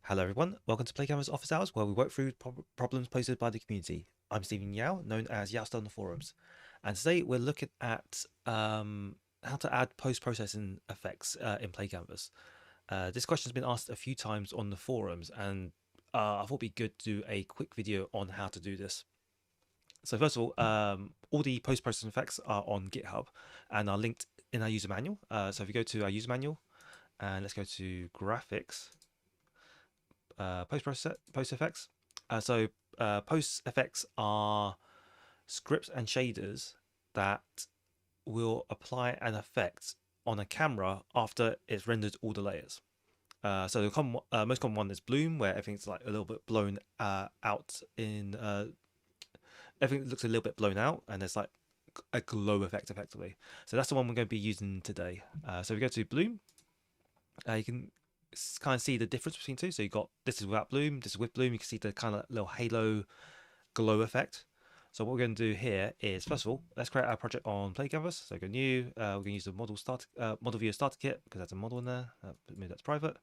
Hello everyone, welcome to PlayCanvas Office Hours, where we work through problems posted by the community. I'm Stephen Yao, known as Yaoster on the forums, and today we're looking at how to add post-processing effects in PlayCanvas. This question has been asked a few times on the forums, and I thought it'd be good to do a quick video on how to do this. So first of all the post-processing effects are on GitHub and are linked in our user manual. So if you go to our user manual, and let's go to graphics, post effects. Post effects are scripts and shaders that will apply an effect on a camera after it's rendered all the layers. So the most common one is bloom, where everything's like a little bit blown out in everything looks a little bit blown out, and there's like a glow effect effectively. So that's the one we're going to be using today. So we go to bloom. You can kind of see the difference between two. So you got this is without bloom, this is with bloom. You can see the kind of little halo glow effect. So what we're going to do here is, first of all, let's create our project on PlayCanvas. So go new. We're going to use the model viewer starter kit because there's a model in there. Maybe that's private,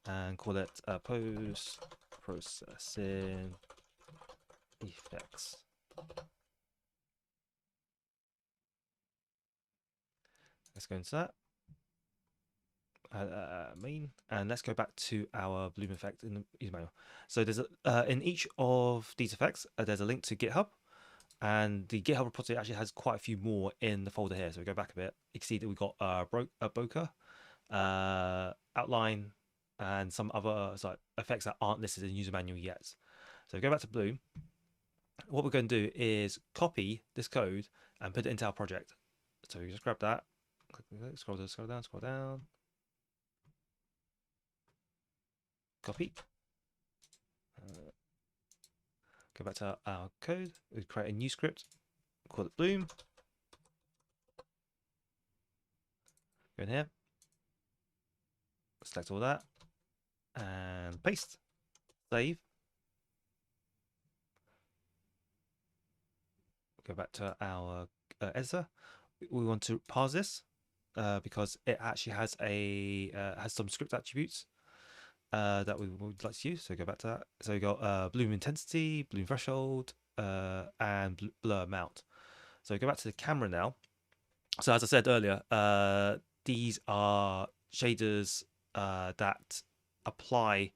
and call it post processing effects. Let's go into that. Main, and let's go back to our bloom effect in the user manual. So there's in each of these effects there's a link to GitHub, and the GitHub repository actually has quite a few more in the folder here. So we go back a bit, you can see that we've got bokeh, outline, and some other effects that aren't listed in user manual yet. So we go back to bloom. What we're going to do is copy this code and put it into our project. So you just grab that, scroll down, copy. Go back to our code. We create a new script, call it bloom. Go in here, select all that, and paste. Save. Go back to our editor. We want to parse this because it actually has has some script attributes that we would like to use. So go back to that. So we got bloom intensity, bloom threshold, and blur amount. So go back to the camera now. So as I said earlier, these are shaders that apply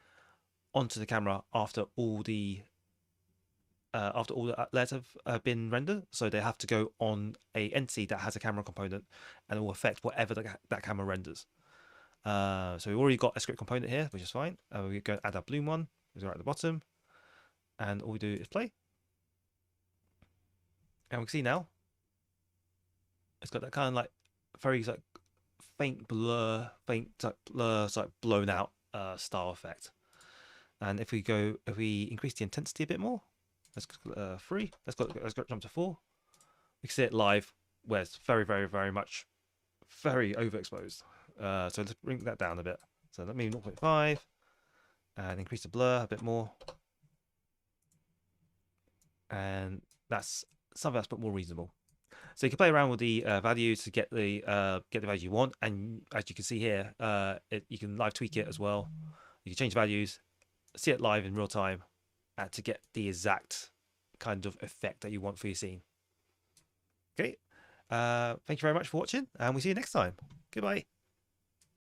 onto the camera after all the layers have been rendered. So they have to go on a entity that has a camera component, and it will affect whatever that camera renders. So we've already got a script component here, which is fine. We go add our bloom one, which is right at the bottom, and all we do is play. And we can see now it's got that kind of like very faint blur, blown out style effect. And if we increase the intensity a bit more, let's go 3. Let's go jump to 4. We can see it live, where it's very overexposed. So let's bring that down a bit. So let me 0.5 and increase the blur a bit more. And that's something that's a bit more reasonable. So you can play around with the values to get the values you want, and as you can see here, you can live tweak it as well. You can change values, see it live in real time, to get the exact kind of effect that you want for your scene. Okay, thank you very much for watching, and we'll see you next time. Goodbye.